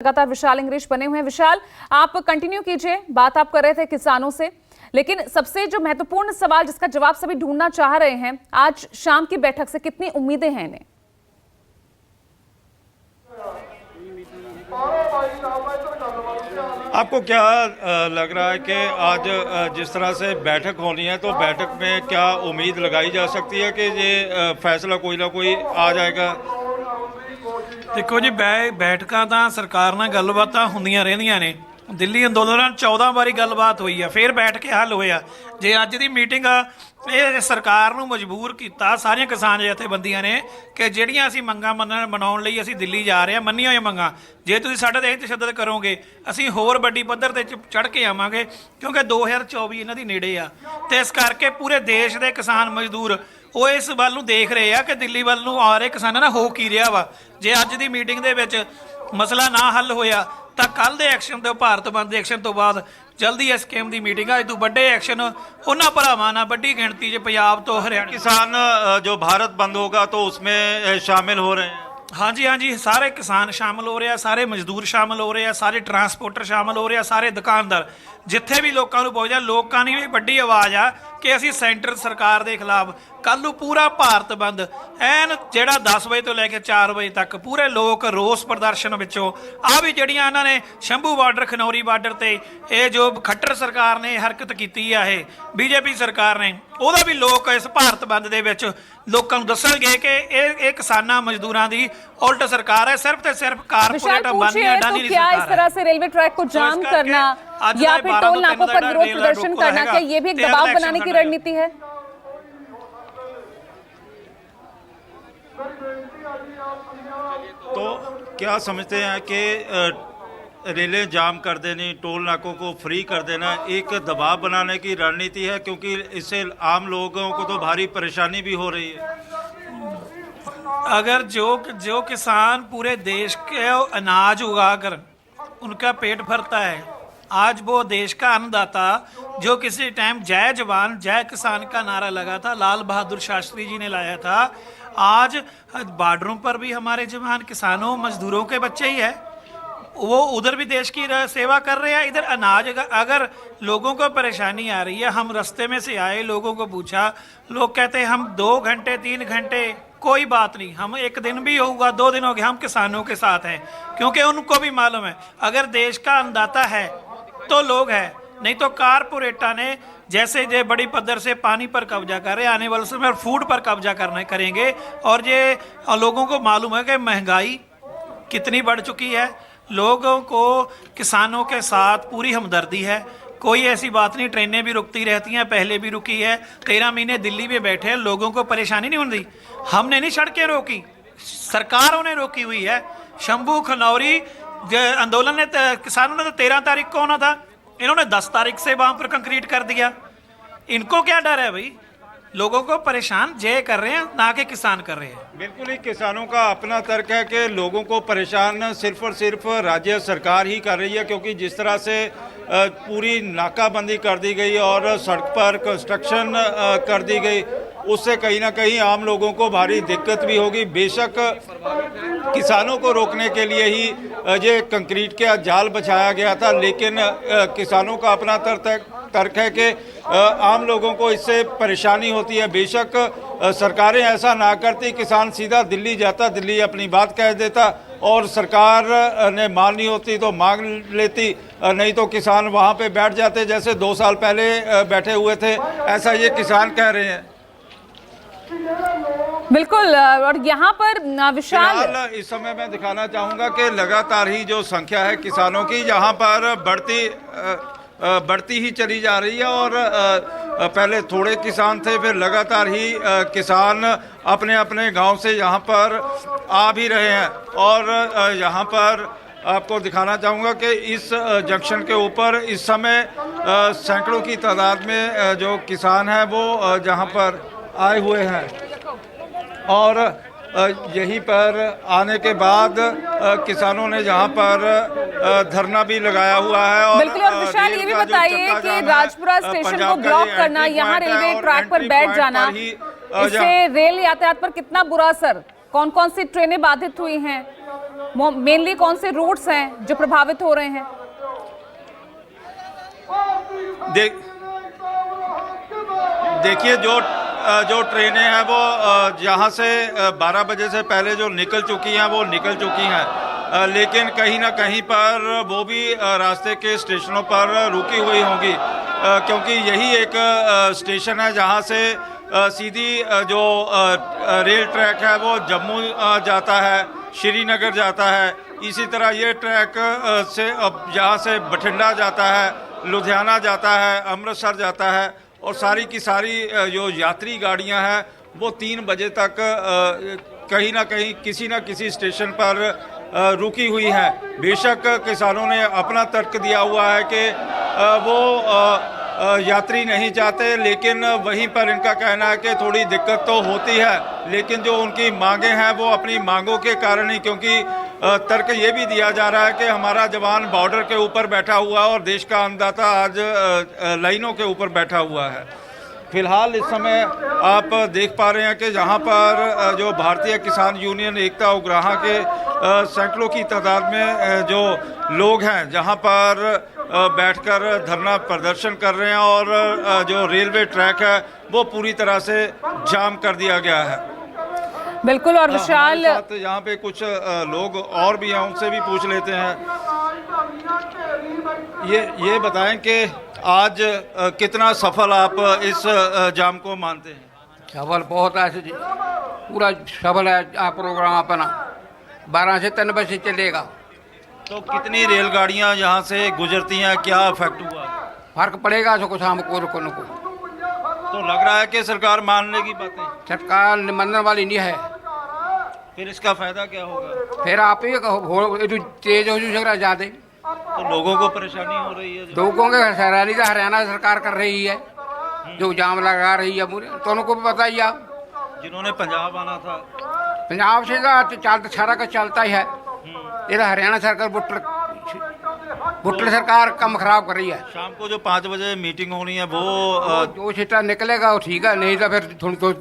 लगातार विशाल इंग्लिश बने हुए हैं। विशाल, आप कंटिन्यू कीजिए, बात आप कर रहे थे किसानों से, लेकिन सबसे जो महत्वपूर्ण सवाल जिसका जवाब सभी ढूंढना चाह रहे हैं, आज शाम की बैठक से कितनी उम्मीदें हैं इन्हें? आपको क्या लग रहा है कि आज जिस तरह से बैठक होनी है तो बैठक में क्या उम्मीद लगाई जा सकती है कि ये फैसला कोई ना कोई आ जाएगा? देखो जी, बैठकां ਤਾਂ ਸਰਕਾਰ ਨਾਲ ਗੱਲਬਾਤਾਂ ਹੁੰਦੀਆਂ ਰਹਿੰਦੀਆਂ ਨੇ। ਦਿੱਲੀ ਅੰਦੋਲਨ 14 ਵਾਰੀ ਗੱਲਬਾਤ ਹੋਈ ਆ, ਫਿਰ ਬੈਠ ਕੇ ਹੱਲ ਹੋਇਆ। ਜੇ ਅੱਜ ਦੀ ਮੀਟਿੰਗ ਇਹ ਸਰਕਾਰ ਨੂੰ ਮਜਬੂਰ ਕੀਤਾ ਸਾਰੀਆਂ ਕਿਸਾਨ ਜਥੇਬੰਦੀਆਂ ਨੇ ਕਿ ਜਿਹੜੀਆਂ ਅਸੀਂ ਮੰਗਾਂ ਮਨਾਉਣ ਲਈ ਅਸੀਂ ਦਿੱਲੀ ਜਾ ਰਹੇ ਹਾਂ, ਮੰਨੀਆਂ ਹੋਈਆਂ ਮੰਗਾਂ, ਜੇ ਤੁਸੀਂ ਸਾਡੇ ਤੇ ਤਸ਼ੱਦਦ ਕਰੋਗੇ ਅਸੀਂ ਹੋਰ ਵੱਡੀ ਪੱਧਰ ਤੇ ਚੜ੍ਹ ਕੇ ਆਵਾਂਗੇ, ਕਿਉਂਕਿ 2024 ਇਹਨਾਂ ਦੀ ਨੇੜੇ ਆ। ਤੇ ਇਸ ਕਰਕੇ ਪੂਰੇ ਦੇਸ਼ ਦੇ ਕਿਸਾਨ ਮਜ਼ਦੂਰ ਉਹ ਇਸ ਵੱਲ ਨੂੰ ਦੇਖ ਰਹੇ ਆ ਕਿ ਦਿੱਲੀ ਵੱਲ ਨੂੰ ਆ ਰਹੇ ਕਿਸਾਨਾਂ ਨਾਲ ਹੋ ਕੀ ਰਿਹਾ ਵਾ। ਜੇ ਅੱਜ ਦੀ ਮੀਟਿੰਗ ਦੇ ਵਿੱਚ ਮਸਲਾ ਨਾ ਹੱਲ ਹੋਇਆ ਤਾਂ ਕੱਲ ਦੇ ਐਕਸ਼ਨ ਤੇ ਭਾਰਤ ਬੰਦ ਦੇ ਐਕਸ਼ਨ ਤੋਂ ਬਾਅਦ ਜਲਦੀ ਇਸ ਸਕੀਮ ਦੀ ਮੀਟਿੰਗ ਆ। ਇਹ ਤੋਂ ਵੱਡੇ ਐਕਸ਼ਨ ਉਹਨਾਂ ਭਰਾਵਾਂ ਨਾਲ ਵੱਡੀ ਗਿਣਤੀ 'ਚ ਪੰਜਾਬ ਤੋਂ ਹਰਿਆਣਾ किसान जो भारत बंद होगा तो उसमें शामिल हो रहे हैं। हाँ जी, सारे किसान शामिल हो रहे हैं, सारे मजदूर शामिल हो रहे हैं, सारे ट्रांसपोर्टर शामिल हो रहे हैं, सारे दुकानदार, जिथे भी लोगों को पहुँचा लोगों की भी बड़ी आवाज़ आ कि असी सेंटर सरकार के खिलाफ कल नूं पूरा भारत बंद एन जिहड़ा 10 बजे तो लैके 4 बजे तक पूरे लोग रोस प्रदर्शन विचों आ भी जिहड़ियां इन्हां ने शंभू बार्डर खनौरी बार्डर ते ये जो खट्टर सरकार ने हरकत कीती है, बीजेपी सरकार ने ਉਹਦਾ भी लोग इस भारत बंद दे विच लोकां नूं दस्सणगे कि ये किसानां मजदूरां दी उल्ट सरकार है, सिर्फ ते सिर्फ कारपोरेट अंबानी अडानी दी सरकार है। इस तरह से रेलवे ट्रैक को जाम करना या फिर टोल नाकों पर विरोध प्रदर्शन करना, क्या ये भी एक दबाव बनाने की रणनीति है? तो क्या समझते हैं कि रेलें जाम कर देनी, टोल नाकों को फ्री कर देना एक दबाव बनाने की रणनीति है, क्योंकि इससे आम लोगों को तो भारी परेशानी भी हो रही है? अगर जो किसान पूरे देश के अनाज उगाकर उनका पेट भरता है, आज वो देश का अन्नदाता जो किसी टाइम जय जवान जय किसान का नारा लगा था, लाल बहादुर शास्त्री जी ने लाया था, आज बॉर्डरों पर भी हमारे जवान किसानों मजदूरों के बच्चे ही है, वो उधर भी देश की सेवा कर रहे हैं। इधर अनाज अगर लोगों को परेशानी आ रही है, हम रास्ते में से आए, लोगों को पूछा, लोग कहते हैं हम 2 घंटे 3 घंटे कोई बात नहीं, हम 1 दिन भी होगा 2 दिन हो गए, हम किसानों के साथ हैं, क्योंकि उनको भी मालूम है अगर देश का अन्नदाता है तो लोग हैं, नहीं तो कारपोरेटा ने जैसे जे बड़ी पद्धर से पानी पर कब्जा कर रहे हैं, आने वाले समय फूड पर कब्जा करेंगे। और ये लोगों को मालूम है कि महंगाई कितनी बढ़ चुकी है, लोगों को किसानों के साथ पूरी हमदर्दी है, कोई ऐसी बात नहीं, ट्रेनें भी रुकती रहती हैं, पहले भी रुकी है, 13 महीने दिल्ली में बैठे हैं, लोगों को परेशानी नहीं होती। हमने नहीं सड़कें रोकी, सरकारों ने रोकी हुई है। शंभू खनौरी आंदोलन ने किसानों ने तो 13 तारीख को होना था, इन्होंने 10 तारीख से वहाँ पर कंक्रीट कर दिया। इनको क्या डर है भाई? लोगों को परेशान जय कर रहे हैं, ना कि किसान कर रहे हैं। बिल्कुल ही किसानों का अपना तर्क है कि लोगों को परेशान सिर्फ और सिर्फ राज्य सरकार ही कर रही है, क्योंकि जिस तरह से पूरी नाकाबंदी कर दी गई और सड़क पर कंस्ट्रक्शन कर दी गई, उससे कहीं ना कहीं आम लोगों को भारी दिक्कत भी होगी। बेशक किसानों को रोकने के लिए ही ये कंक्रीट का जाल बिछाया गया था, लेकिन किसानों का अपना तर्क है कि आम लोगों को इससे परेशानी होती है। बेशक सरकारें ऐसा ना करती, किसान सीधा दिल्ली जाता, दिल्ली अपनी बात कह देता और सरकार ने माननी होती तो मांग लेती, नहीं तो किसान वहाँ पे बैठ जाते जैसे 2 साल पहले बैठे हुए थे, ऐसा ये किसान कह रहे हैं। बिल्कुल, और यहाँ पर विशाल इस समय मैं दिखाना चाहूँगा कि लगातार ही जो संख्या है किसानों की यहाँ पर बढ़ती ही चली जा रही है, और पहले थोड़े किसान थे, फिर लगातार ही किसान अपने अपने गांव से यहाँ पर आ भी रहे हैं। और यहाँ पर आपको दिखाना चाहूँगा कि इस जंक्शन के ऊपर इस समय सैकड़ों की तादाद में जो किसान हैं वो जहाँ पर आए हुए हैं, और यहीं पर आने के बाद किसानों ने यहाँ पर धरना भी लगाया हुआ है। और बिल्कुल, और विशाल ये भी बताइए कि राजपुरा स्टेशन को ब्लॉक करना, यहाँ रेलवे ट्रैक पर बैठ जाना, इससे रेल यातायात पर कितना बुरा असर, कौन कौन सी ट्रेनें बाधित हुई हैं? मेनली कौन से रूट्स हैं जो प्रभावित हो रहे हैं? देखिए जो ट्रेनें हैं वो यहाँ से 12 बजे से पहले जो निकल चुकी हैं वो निकल चुकी हैं, लेकिन कहीं ना कहीं पर वो भी रास्ते के स्टेशनों पर रुकी हुई होंगी, क्योंकि यही एक स्टेशन है जहाँ से सीधी जो रेल ट्रैक है वो जम्मू जाता है, श्रीनगर जाता है। इसी तरह ये ट्रैक से अब यहाँ से बठिंडा जाता है, लुधियाना जाता है, अमृतसर जाता है, और सारी की सारी जो यात्री गाड़ियां हैं वो 3 बजे तक कहीं ना कहीं किसी न किसी स्टेशन पर रुकी हुई हैं। बेशक किसानों ने अपना तर्क दिया हुआ है कि वो यात्री नहीं चाहते, लेकिन वहीं पर इनका कहना है कि थोड़ी दिक्कत तो होती है, लेकिन जो उनकी मांगें हैं वो अपनी मांगों के कारण ही, क्योंकि तर्क ये भी दिया जा रहा है कि हमारा जवान बॉर्डर के ऊपर बैठा हुआ है और देश का अन्नदाता आज लाइनों के ऊपर बैठा हुआ है। फिलहाल इस समय आप देख पा रहे हैं कि जहां पर जो भारतीय किसान यूनियन एकता उग्राहा के सैकड़ों की तादाद में जो लोग हैं जहां पर बैठकर धरना प्रदर्शन कर रहे हैं, और जो रेलवे ट्रैक है वो पूरी तरह से जाम कर दिया गया है। बिल्कुल। और विशाल, यहाँ पे कुछ लोग और भी हैं, उनसे भी पूछ लेते हैं। ये बताएं कि आज कितना सफल आप इस जाम को मानते हैं? सफल बहुत है जी, पूरा सफल है। आप प्रोग्राम अपना 12 से 3 बजे चलेगा। तो कितनी रेलगाड़ियां यहाँ से गुजरती हैं, क्या इफेक्ट हुआ? फर्क पड़ेगा सबको, शाम को को तो लग रहा है कि सरकार मानने की बातें, सरकार मानने वाली नहीं है। फिर इसका फायदा क्या होगा? फिर आप ही तेज हो सकता ज्यादा, तो लोगों को परेशानी हो रही है। लोगों के हैरानी तो हरियाणा सरकार कर रही है, जो जाम लगा रही है पूरे। तो उनको भी पता ही आप, जिन्होंने पंजाब आना था, पंजाब से तो सारा का चलता ही है। ये हरियाणा सरकार बुटल सरकार काम खराब कर रही है। शाम को जो 5 बजे मीटिंग होनी है वो जो सीटा निकलेगा वो ठीक है, नहीं तो फिर थोड़ी तो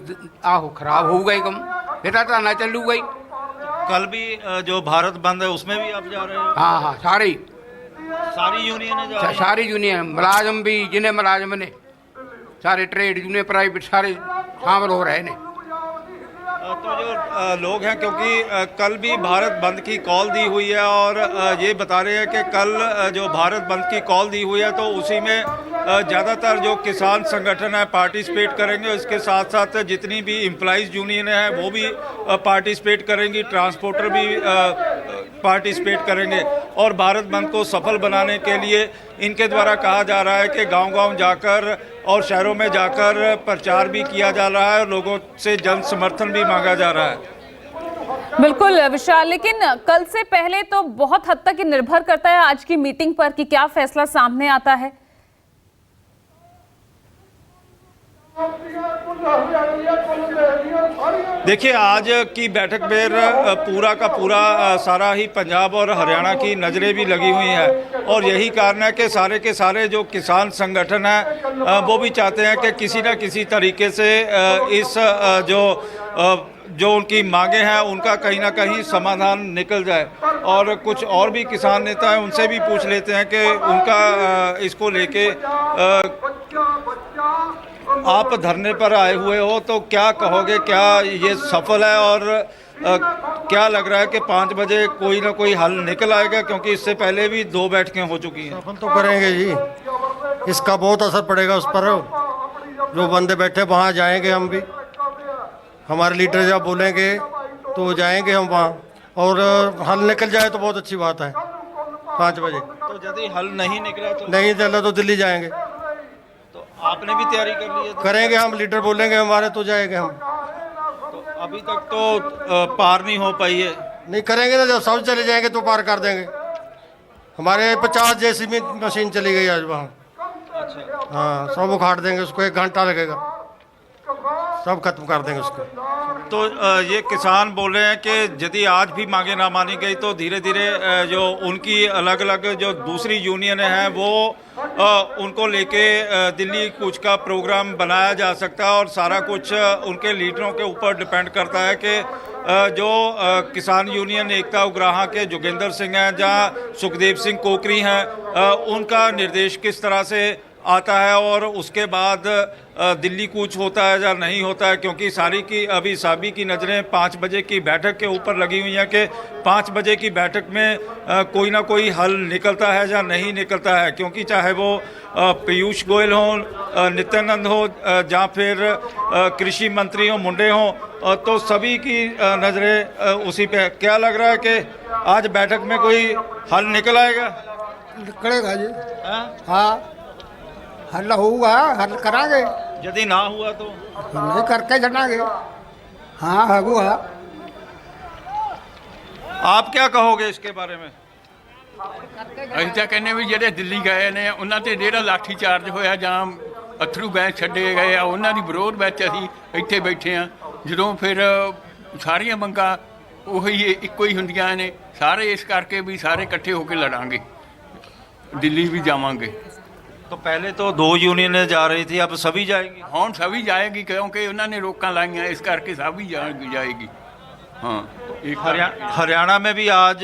आहो खराब हो गई, कम फिर तो ना चलू गई। कल भी जो भारत बंद है उसमें भी आप जा रहे हो? हाँ हाँ, सारी यूनियन जा रही हैं? सारी यूनियन, मुलाजम भी, जिन्हें मुलाजम ने, सारे ट्रेड यूनियन प्राइवेट सारे शामिल हो रहे हैं। तो जो लोग हैं, क्योंकि कल भी भारत बंद की कॉल दी हुई है, और ये बता रहे हैं कि कल जो भारत बंद की कॉल दी हुई है तो उसी में ज़्यादातर जो किसान संगठन है पार्टिसिपेट करेंगे। इसके साथ साथ जितनी भी एम्प्लॉइज़ यूनियन है वो भी पार्टिसिपेट करेंगी, ट्रांसपोर्टर भी पार्टिसिपेट करेंगे। और भारत बंद को सफल बनाने के लिए इनके द्वारा कहा जा रहा है कि गांव-गांव जाकर और शहरों में जाकर प्रचार भी किया जा रहा है, और लोगों से जन समर्थन भी मांगा जा रहा है। बिल्कुल विशाल, लेकिन कल से पहले तो बहुत हद तक निर्भर करता है आज की मीटिंग पर कि क्या फैसला सामने आता है। देखिए, आज की बैठक में पूरा का पूरा सारा ही पंजाब और हरियाणा की नज़रें भी लगी हुई हैं, और यही कारण है कि सारे के सारे जो किसान संगठन हैं वो भी चाहते हैं कि किसी न किसी तरीके से इस जो उनकी मांगे हैं उनका कहीं ना कहीं समाधान निकल जाए। और कुछ और भी किसान नेता हैं, उनसे भी पूछ लेते हैं कि उनका इसको लेके आप धरने पर आए हुए हो तो क्या कहोगे, क्या ये सफल है, और क्या लग रहा है कि 5 बजे कोई ना कोई हल निकल आएगा, क्योंकि इससे पहले भी 2 बैठकें हो चुकी हैं? सफल तो करेंगे जी, इसका बहुत असर पड़ेगा उस पर। जो बंदे बैठे वहाँ जाएंगे, हम भी, हमारे लीडर जब बोलेंगे तो जाएंगे हम वहाँ, और हल निकल जाए तो बहुत अच्छी बात है। 5 बजे तो यदि हल नहीं निकला तो नहीं चला तो दिल्ली जाएंगे। तो आपने भी तैयारी कर ली है? तो करेंगे हम, लीडर बोलेंगे हमारे तो जाएंगे हम। तो अभी तक तो पार नहीं हो पाई है? नहीं करेंगे ना, जब सब चले जाएंगे तो पार कर देंगे। हमारे 50 जेसीबी मशीन चली गई आज वहाँ। अच्छा। हाँ, सब उखाड़ देंगे उसको, 1 घंटा लगेगा, सब खत्म कर देंगे उसको। तो ये किसान बोल रहे हैं कि यदि आज भी मांगे ना मानी गई तो धीरे धीरे जो उनकी अलग अलग जो दूसरी यूनियन हैं वो उनको लेके दिल्ली कूच का प्रोग्राम बनाया जा सकता है, और सारा कुछ उनके लीडरों के ऊपर डिपेंड करता है कि जो किसान यूनियन एकता उग्राहा के जोगिंदर सिंह हैं, जहाँ सुखदेव सिंह कोकरी हैं, उनका निर्देश किस तरह से आता है और उसके बाद दिल्ली कूच होता है या नहीं होता है, क्योंकि सारी की अभी सभी की नज़रें 5 बजे की बैठक के ऊपर लगी हुई हैं कि 5 बजे की बैठक में कोई ना कोई हल निकलता है या नहीं निकलता है, क्योंकि चाहे वो पीयूष गोयल हो, नित्यानंद हो, या फिर कृषि मंत्री हो, मुंडे हों, तो सभी की नज़रें उसी पे। क्या लग रहा है कि आज बैठक में कोई हल निकल आएगा? निकलेगा जी। हाँ, हल होगा, हल करांगे। यदि ना हुआ तो नहीं करके जाएंगे। हाँ हुआ। आप क्या कहोगे इसके बारे में? ਅਸੀਂ ਤਾਂ ਕਹਿੰਦੇ ਵੀ ਜਿਹੜੇ ਦਿੱਲੀ ਗਏ ਨੇ ਉਹਨਾਂ ਤੇ ਜਿਹੜਾ ਲਾਠੀ ਚਾਰਜ ਹੋਇਆ ਜਾਂ ਅਥਰੂ ਗੈਸ ਛੱਡੇ ਗਏ ਆ ਉਹਨਾਂ ਦੀ ਵਿਰੋਧ ਵਿੱਚ ਅਸੀਂ ਇੱਥੇ ਬੈਠੇ ਆ। ਜਦੋਂ ਫਿਰ ਸਾਰੀਆਂ ਮੰਗਾਂ ਉਹੀ ਇੱਕੋ ਹੀ ਹੁੰਦੀਆਂ ਨੇ, ਸਾਰੇ ਇਸ ਕਰਕੇ ਵੀ ਸਾਰੇ ਇਕੱਠੇ ਹੋ ਕੇ ਲੜਾਂਗੇ, ਦਿੱਲੀ ਵੀ ਜਾਵਾਂਗੇ। तो पहले तो 2 यूनियनें जा रही थी, अब सभी जाएंगी। ਹੁਣ ਸਭੀ ਜਾਏਗੀ ਕਿਉਂਕਿ ਉਹਨਾਂ ਨੇ ਰੋਕਾਂ ਲਾਈਆਂ, ਇਸ ਕਰਕੇ ਸਭੀ ਜਾਏਗੀ। हाँ, एक हरियाणा में भी आज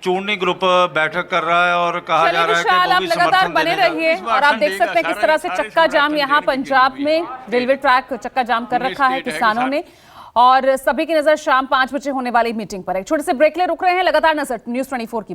चूर्णी ग्रुप बैठक कर रहा है और कहा जा रहा है कि विशाल, वो आप भी लगातार समर्थन बने देने रहिए और आप देख सकते हैं किस तरह से चक्का जाम यहाँ पंजाब में रेलवे ट्रैक चक्का जाम कर रखा है किसानों ने, और सभी की नजर शाम 5 बजे होने वाली मीटिंग पर है। छोटे से ब्रेक ले रुक रहे हैं, लगातार नजर न्यूज़ 24 की।